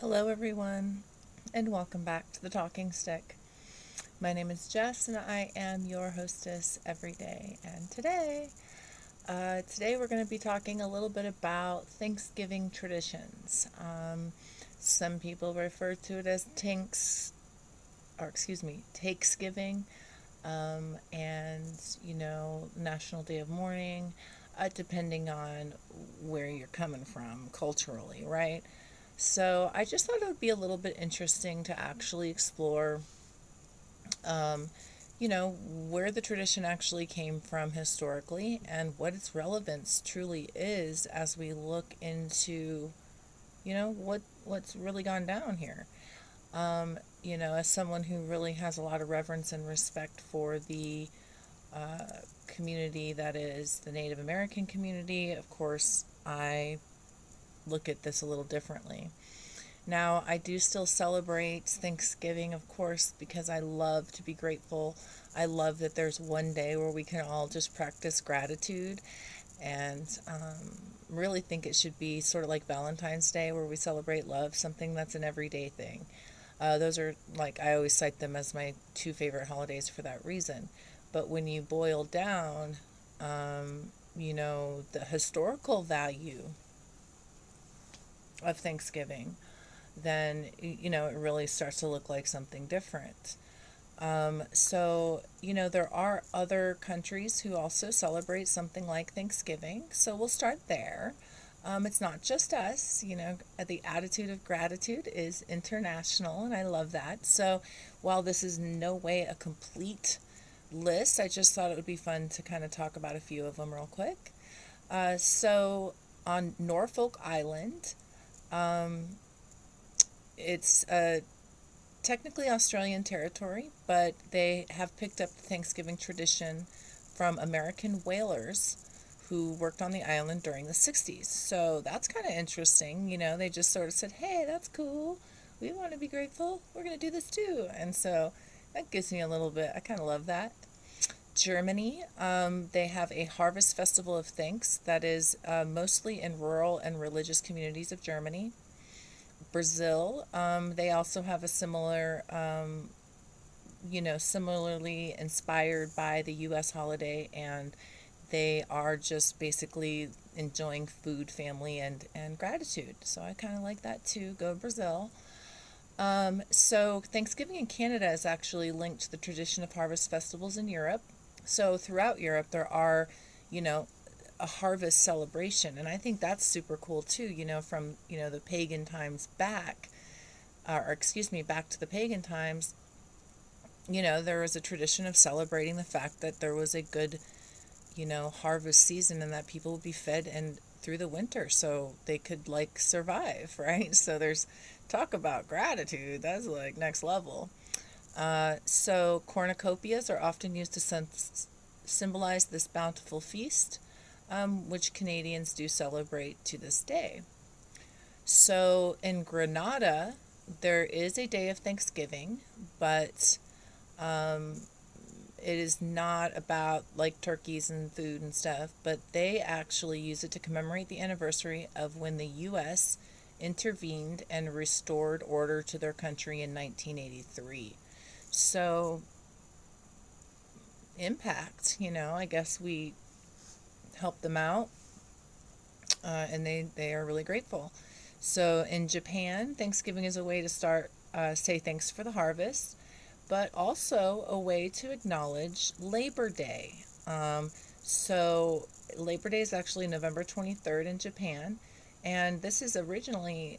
Hello, everyone, and welcome back to the Talking Stick. My name is Jess, and I am your hostess every day. And today we're going to be talking a little bit about Thanksgiving traditions. Some people refer to it as Takesgiving, and National Day of Mourning, depending on where you're coming from culturally, right? So I just thought it would be a little bit interesting to actually explore, um, where the tradition actually came from historically and what its relevance truly is as we look into, what's really gone down here. As someone who really has a lot of reverence and respect for the community that is the Native American community, of course, I look at this a little differently. Now, I do still celebrate Thanksgiving, of course, because I love to be grateful. I love that there's one day where we can all just practice gratitude and really think it should be sort of like Valentine's Day, where we celebrate love, something that's an everyday thing. Those are, like, I always cite them as my two favorite holidays for that reason. But when you boil down, the historical value of Thanksgiving, then it really starts to look like something different. There are other countries who also celebrate something like Thanksgiving. So we'll start there. It's not just us, the attitude of gratitude is international, and I love that. So while this is no way a complete list, I just thought it would be fun to kind of talk about a few of them real quick. So on Norfolk Island, um, it's technically Australian territory, but they have picked up the Thanksgiving tradition from American whalers who worked on the island during the 60s. So that's kind of interesting. They just sort of said, hey, that's cool. We want to be grateful. We're going to do this too. And so that gives me a little bit, I kind of love that. Germany, they have a harvest festival of thanks that is mostly in rural and religious communities of Germany. Brazil, they also have a similarly inspired by the U.S. holiday, and they are just basically enjoying food, family, and gratitude. So I kind of like that too. Go Brazil. So Thanksgiving in Canada is actually linked to the tradition of harvest festivals in Europe. So throughout Europe, there are, you know, a harvest celebration, and I think that's super cool too. From the pagan times back, or excuse me, back to the pagan times. There was a tradition of celebrating the fact that there was a good, harvest season and that people would be fed and through the winter so they could like survive, right? So there's talk about gratitude. That's like next level. So cornucopias are often used to symbolize this bountiful feast, which Canadians do celebrate to this day. So in Grenada, there is a day of Thanksgiving, but um, it is not about like turkeys and food and stuff, but they actually use it to commemorate the anniversary of when the U.S. intervened and restored order to their country in 1983. So, impact, I guess we helped them out, and they are really grateful. So, in Japan, Thanksgiving is a way to say thanks for the harvest, but also a way to acknowledge Labor Day. So Labor Day is actually November 23rd in Japan, and this is originally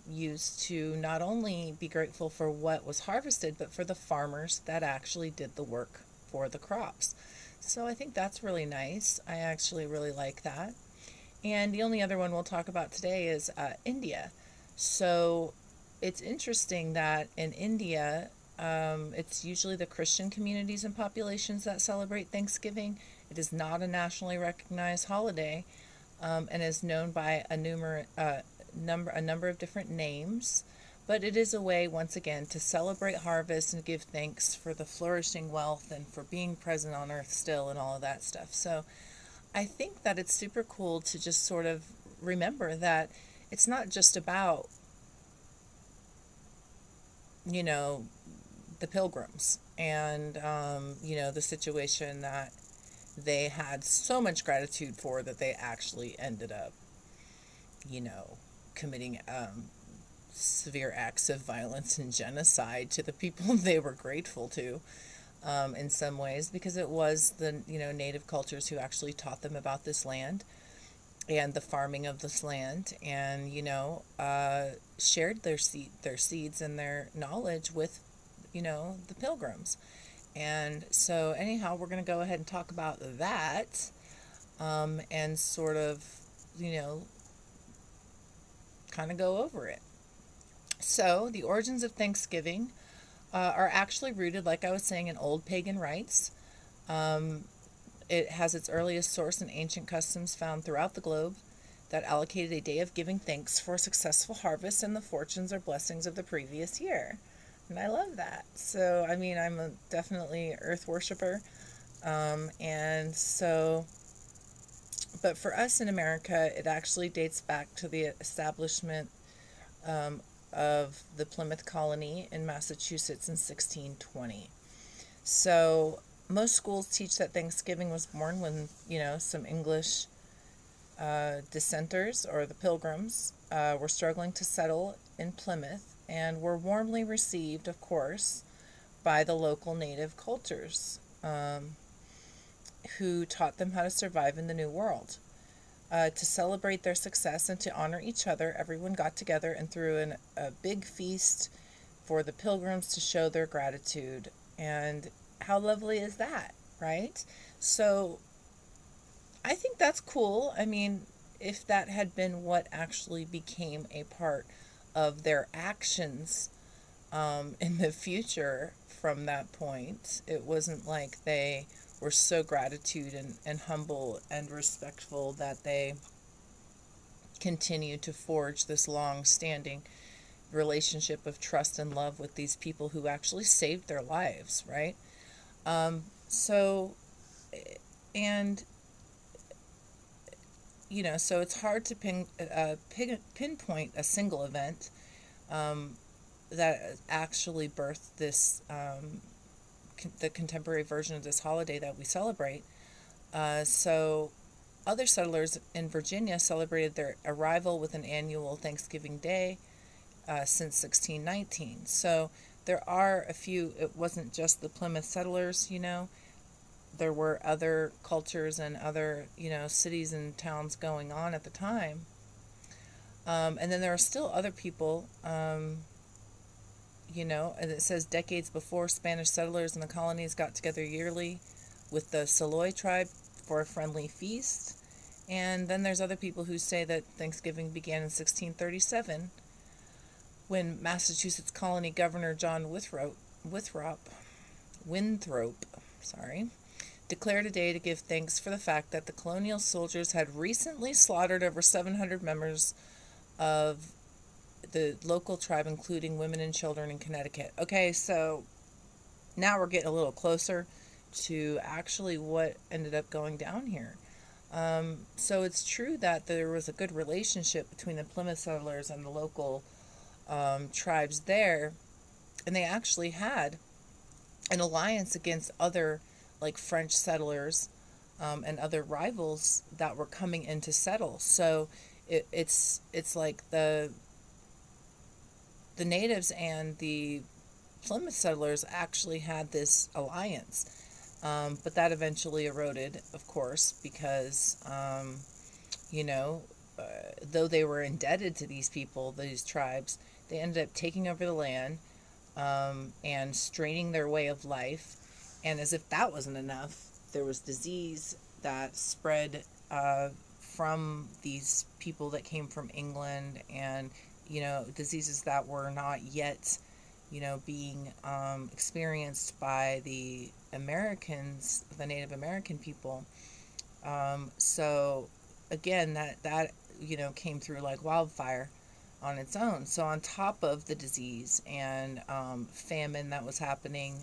used to not only be grateful for what was harvested, but for the farmers that actually did the work for the crops. So I think that's really nice. I actually really like that. And the only other one we'll talk about today is India. So it's interesting that in India, it's usually the Christian communities and populations that celebrate Thanksgiving. It is not a nationally recognized holiday, and is known by a number of different names. But it is a way, once again, to celebrate harvest and give thanks for the flourishing wealth and for being present on earth still and all of that stuff. So I think that it's super cool to just sort of remember that it's not just about you know, the Pilgrims and, the situation that they had so much gratitude for that they actually ended up, you know, committing severe acts of violence and genocide to the people they were grateful to, in some ways, because it was the, native cultures who actually taught them about this land and the farming of this land, and shared their seeds and their knowledge with, the Pilgrims. And so anyhow, we're going to go ahead and talk about that, and sort of, you know kind of go over it. So the origins of Thanksgiving are actually rooted, like I was saying, in old pagan rites. um, It has its earliest source in ancient customs found throughout the globe that allocated a day of giving thanks for a successful harvest and the fortunes or blessings of the previous year. And I love that. So, I mean, I'm definitely earth worshiper. And so, but for us in America, it actually dates back to the establishment um, of the Plymouth colony in Massachusetts in 1620. So, most schools teach that Thanksgiving was born when, some English dissenters, or the Pilgrims, were struggling to settle in Plymouth and were warmly received, of course, by the local native cultures, who taught them how to survive in the New World. To celebrate their success and to honor each other, everyone got together and threw in a big feast for the Pilgrims to show their gratitude. And how lovely is that, right? So I think that's cool. I mean, if that had been what actually became a part of their actions, in the future from that point, it wasn't like they were so gratitude and humble and respectful that they continued to forge this long standing relationship of trust and love with these people who actually saved their lives, right? So, and so it's hard to pinpoint a single event that actually birthed this, the contemporary version of this holiday that we celebrate. So other settlers in Virginia celebrated their arrival with an annual Thanksgiving Day since 1619. So there are a few, it wasn't just the Plymouth settlers, there were other cultures and other, cities and towns going on at the time. And then there are still other people, and it says decades before, Spanish settlers in the colonies got together yearly with the Saloy tribe for a friendly feast. And then there's other people who say that Thanksgiving began in 1637 when Massachusetts colony governor John Winthrop, declared a day to give thanks for the fact that the colonial soldiers had recently slaughtered over 700 members of the local tribe, including women and children, in Connecticut. Okay, so now we're getting a little closer to actually what ended up going down here. So it's true that there was a good relationship between the Plymouth settlers and the local tribes there, and they actually had an alliance against other, like, French settlers, and other rivals that were coming in to settle. So it's like the natives and the Plymouth settlers actually had this alliance, but that eventually eroded, of course, because you know, though they were indebted to these people, these tribes, they ended up taking over the land, and straining their way of life. And as if that wasn't enough, there was disease that spread from these people that came from England, and diseases that were not yet being experienced by the Americans, the Native American people. So again, that came through like wildfire on its own. So on top of the disease and famine that was happening,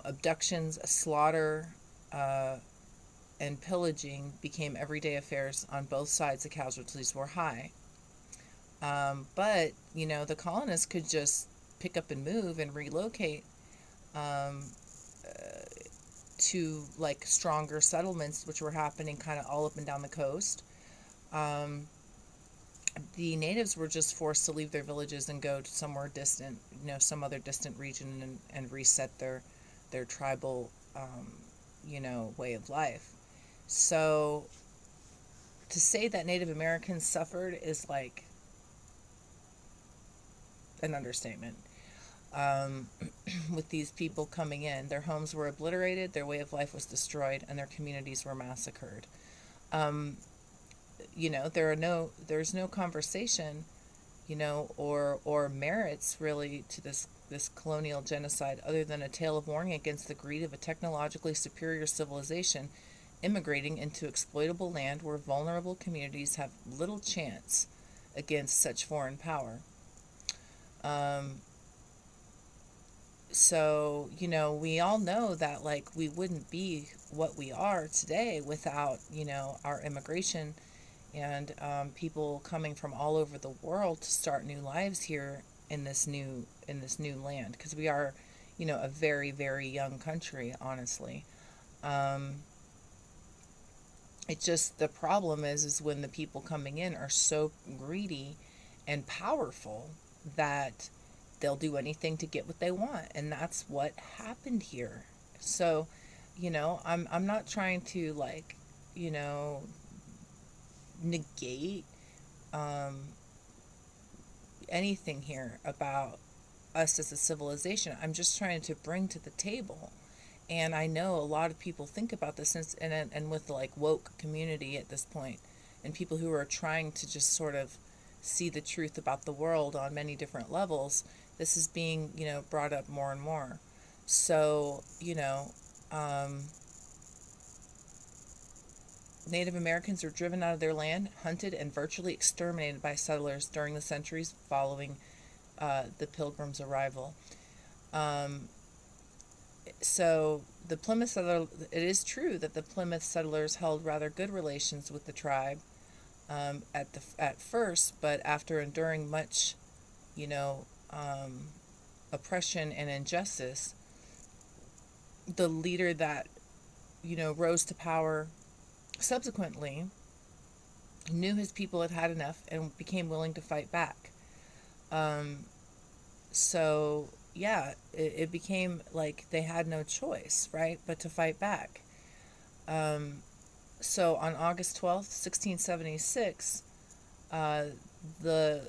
abductions, slaughter, and pillaging became everyday affairs on both sides. The casualties were high. But, the colonists could just pick up and move and relocate um, to like stronger settlements, which were happening kind of all up and down the coast. Um, the natives were just forced to leave their villages and go to somewhere distant, some other distant region, and reset their tribal, way of life. So to say that Native Americans suffered is like an understatement. Um, with these people coming in, their homes were obliterated, their way of life was destroyed, and their communities were massacred. Um, there's no conversation, or merits really to this colonial genocide other than a tale of warning against the greed of a technologically superior civilization immigrating into exploitable land where vulnerable communities have little chance against such foreign power. Um, so, we all know that like we wouldn't be what we are today without, our immigration and people coming from all over the world to start new lives here in this new land, because we are, a very very young country, honestly. um, it just, the problem is when the people coming in are so greedy and powerful that they'll do anything to get what they want, and that's what happened here. So, I'm not trying to like, you know negate um, anything here about us as a civilization. I'm just trying to bring to the table. And I know a lot of people think about this, and with like woke community at this point, and people who are trying to just sort of see the truth about the world on many different levels, this is being, brought up more and more. So, um, Native Americans were driven out of their land, hunted, and virtually exterminated by settlers during the centuries following the Pilgrims' arrival. Um, so the Plymouth settler, it is true that the Plymouth settlers held rather good relations with the tribe at first, but after enduring much, you know, um, oppression and injustice, the leader that rose to power subsequently knew his people had had enough and became willing to fight back. Um, so yeah, it became like they had no choice, right, but to fight back. Um, so on August 12th, 1676, uh, the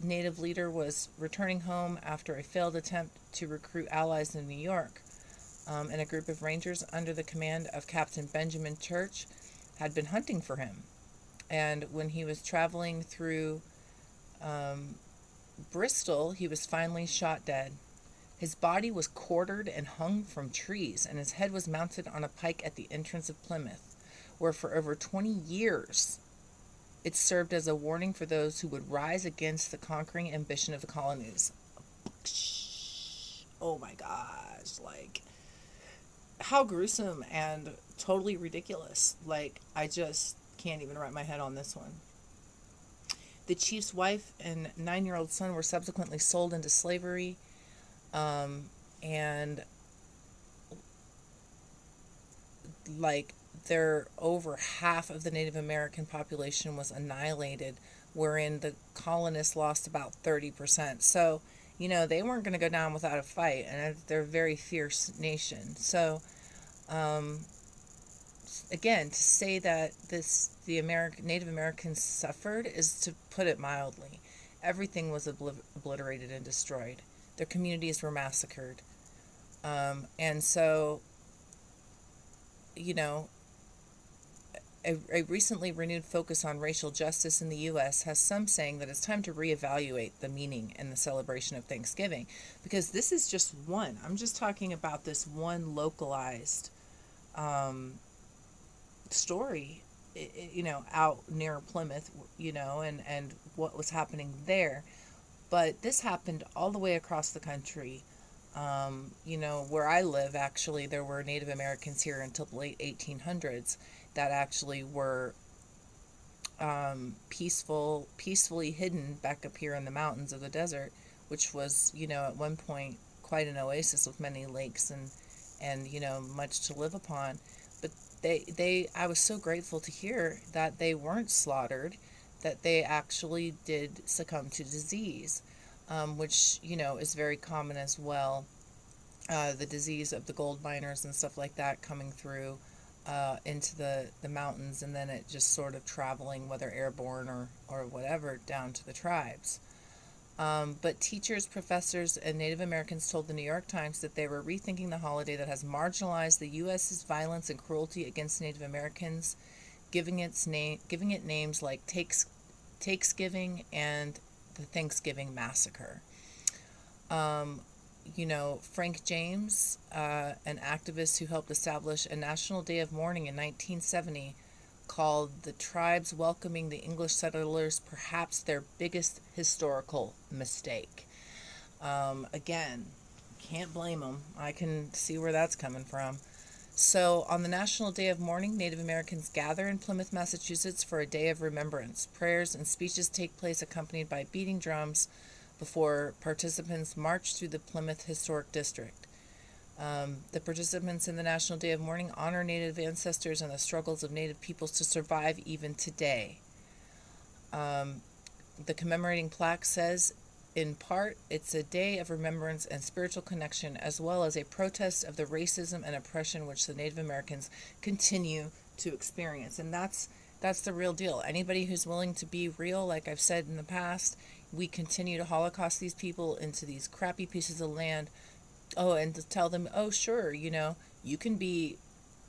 native leader was returning home after a failed attempt to recruit allies in New York, and a group of rangers under the command of Captain Benjamin Church had been hunting for him. And when he was traveling through um, Bristol, he was finally shot dead. His body was quartered and hung from trees, and his head was mounted on a pike at the entrance of Plymouth, where for over 20 years it served as a warning for those who would rise against the conquering ambition of the colonies. Oh my gosh, like, how gruesome and totally ridiculous. Like, I just can't even wrap my head on this one. The chief's wife and 9-year-old son were subsequently sold into slavery, and like there over half of the Native American population was annihilated, wherein the colonists lost about 30%. So, they weren't going to go down without a fight, and they're a very fierce nation. So, um, again, to say that the Native Americans suffered is to put it mildly. Everything was obliterated and destroyed. Their communities were massacred. And so, you know, a recently renewed focus on racial justice in the U.S. has some saying that it's time to reevaluate the meaning and the celebration of Thanksgiving, because this is just one. I'm just talking about this one localized um, story, out near Plymouth, and what was happening there. But this happened all the way across the country. Where I live, actually, there were Native Americans here until the late 1800s that actually were peacefully hidden back up here in the mountains of the desert, which was, at one point quite an oasis with many lakes and much to live upon. But I was so grateful to hear that they weren't slaughtered, that they actually did succumb to disease, which, is very common as well. The disease of the gold miners and stuff like that coming through into the mountains, and then it just sort of traveling, whether airborne or whatever, down to the tribes. But teachers, professors, and Native Americans told the New York Times that they were rethinking the holiday that has marginalized the U.S.'s violence and cruelty against Native Americans, giving it names like Takesgiving and the Thanksgiving Massacre. Um, Frank James, an activist who helped establish a national day of mourning in 1970, called the tribes welcoming the English settlers perhaps their biggest historical mistake. Again, can't blame them. I can see where that's coming from. So, on the National Day of Mourning, Native Americans gather in Plymouth, Massachusetts for a day of remembrance. Prayers and speeches take place accompanied by beating drums before participants march through the Plymouth Historic District. The participants in the National Day of Mourning honor Native ancestors and the struggles of Native peoples to survive even today. The commemorating plaque says, in part, it's a day of remembrance and spiritual connection, as well as a protest of the racism and oppression which the Native Americans continue to experience. And that's the real deal. Anybody who's willing to be real, like I've said in the past, we continue to Holocaust these people into these crappy pieces of land. Oh, and to tell them, oh, sure, you can be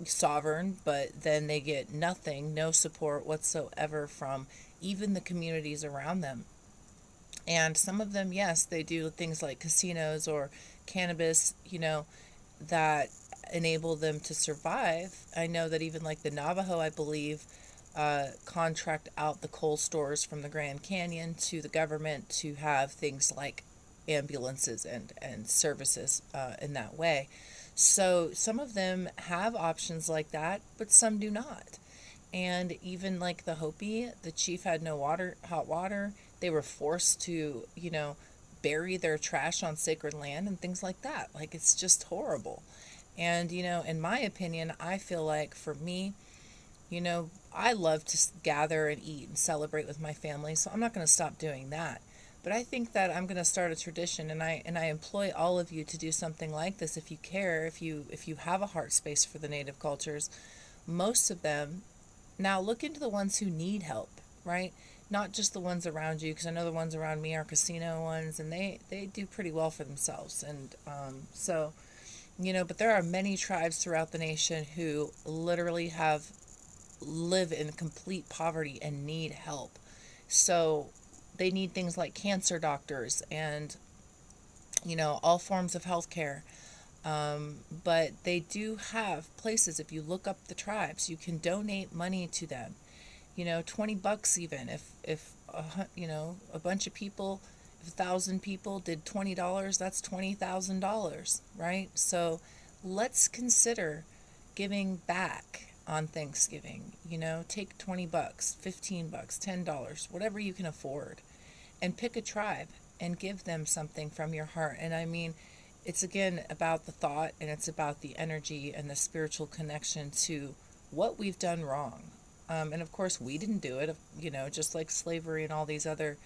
sovereign, but then they get nothing, no support whatsoever from even the communities around them. And some of them, yes, they do things like casinos or cannabis, that enable them to survive. I know that even like the Navajo, I believe, contract out the coal stores from the Grand Canyon to the government to have things like ambulances and services in that way. So some of them have options like that, but some do not. And even like the Hopi, the chief had no hot water. They were forced to, bury their trash on sacred land and things like that. Like, it's just horrible. And, in my opinion, I feel like for me, I love to gather and eat and celebrate with my family, so I'm not going to stop doing that. But I think that I'm going to start a tradition, and I employ all of you to do something like this if you care, if you have a heart space for the Native cultures. Most of them, now look into the ones who need help, right? Not just the ones around you, because I know the ones around me are casino ones, and they do pretty well for themselves. And but there are many tribes throughout the nation who literally live in complete poverty and need help. So they need things like cancer doctors and, all forms of health care. But they do have places, if you look up the tribes, you can donate money to them. $20 even. If a bunch of people, if 1,000 people did $20, that's $20,000, right? So let's consider giving back on Thanksgiving. Take $20, $15, $10, whatever you can afford, and pick a tribe and give them something from your heart. And I mean, it's again about the thought, and it's about the energy and the spiritual connection to what we've done wrong. And of course, we didn't do it, just like slavery and all these other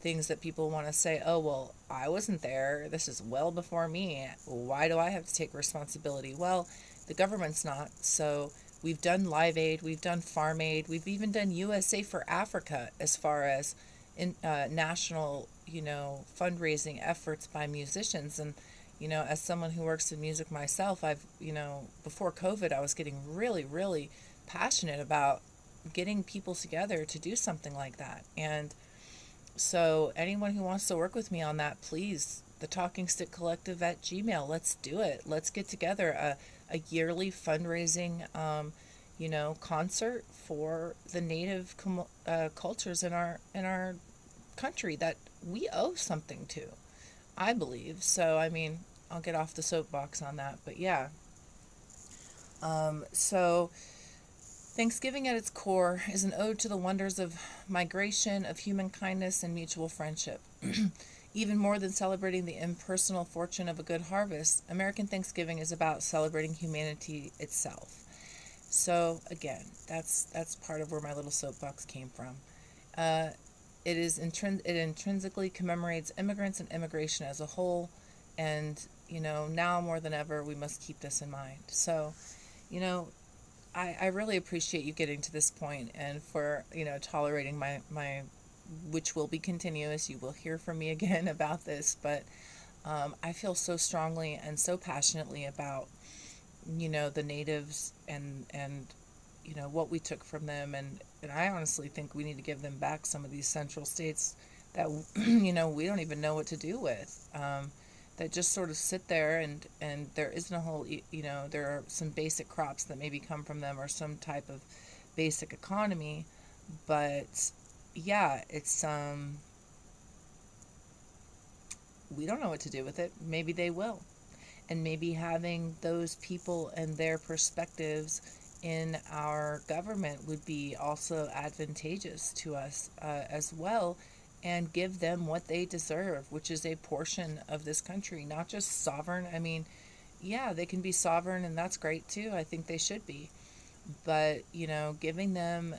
things that people want to say, oh, well, I wasn't there. This is well before me. Why do I have to take responsibility? Well, the government's not. So we've done Live Aid, we've done Farm Aid, we've even done USA for Africa as far as national, fundraising efforts by musicians. And as someone who works in music myself, I've, before COVID, I was getting really, really passionate about getting people together to do something like that. And so anyone who wants to work with me on that, please, the Talking Stick Collective at Gmail, let's do it. Let's get together a yearly fundraising, concert for the Native cultures in our country that we owe something to, I believe. So, I mean, I'll get off the soapbox on that, but yeah. So Thanksgiving at its core is an ode to the wonders of migration, of human kindness, and mutual friendship. Even more than celebrating the impersonal fortune of a good harvest, American Thanksgiving is about celebrating humanity itself. So again, that's part of where my little soapbox came from. Uh, it intrinsically commemorates immigrants and immigration as a whole, and now more than ever we must keep this in mind. So, you know, I really appreciate you getting to this point and for tolerating my which will be continuous. You will hear from me again about this, but I feel so strongly and so passionately about the natives and what we took from them, and I honestly think we need to give them back some of these central states that we don't even know what to do with, that just sort of sit there, and there isn't a whole there are some basic crops that maybe come from them or some type of basic economy, but yeah, it's we don't know what to do with it. Maybe they will, and maybe having those people and their perspectives in our government would be also advantageous to us as well, and give them what they deserve, which is a portion of this country, not just sovereign. I mean, yeah, they can be sovereign, and that's great too. I think they should be. But, giving them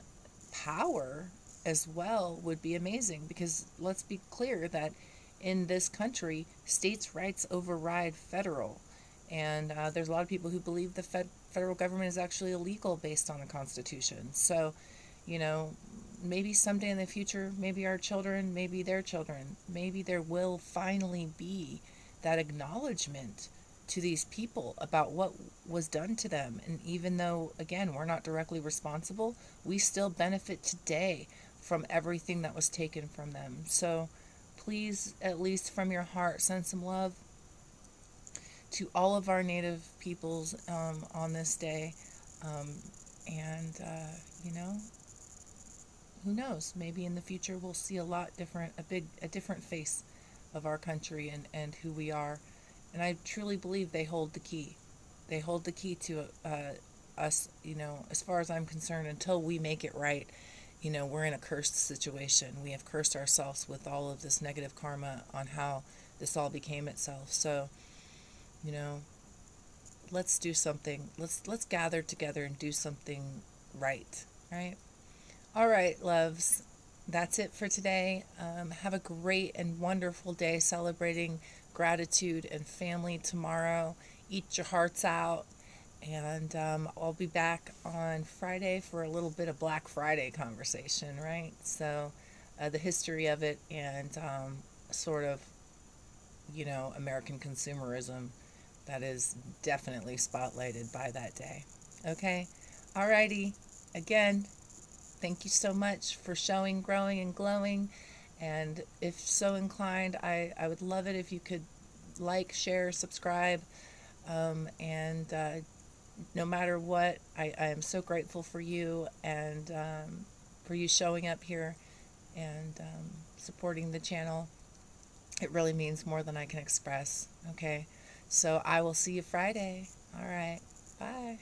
power as well would be amazing, because let's be clear that in this country, states' rights override federal. And there's a lot of people who believe the federal government is actually illegal based on the Constitution. So, you know, maybe someday in the future, maybe our children, maybe their children, maybe there will finally be that acknowledgement to these people about what was done to them. And even though, again, we're not directly responsible, we still benefit today from everything that was taken from them. So please, at least from your heart, send some love to all of our Native peoples on this day. Um, and, you know, who knows? Maybe in the future we'll see a lot different, a different face of our country and who we are. And I truly believe they hold the key. They hold the key to us, as far as I'm concerned, until we make it right. We're in a cursed situation. We have cursed ourselves with all of this negative karma on how this all became itself. So, you know, let's do something. Let's gather together and do something right, right? All right, loves. That's it for today. Have a great and wonderful day celebrating gratitude and family tomorrow. Eat your hearts out. And I'll be back on Friday for a little bit of Black Friday conversation, right? So, the history of it and sort of, American consumerism that is definitely spotlighted by that day. Okay? Alrighty. Again, thank you so much for showing, growing, and glowing. And if so inclined, I would love it if you could like, share, subscribe. And no matter what, I am so grateful for you and for you showing up here and supporting the channel. It really means more than I can express. Okay? So I will see you Friday. All right. Bye.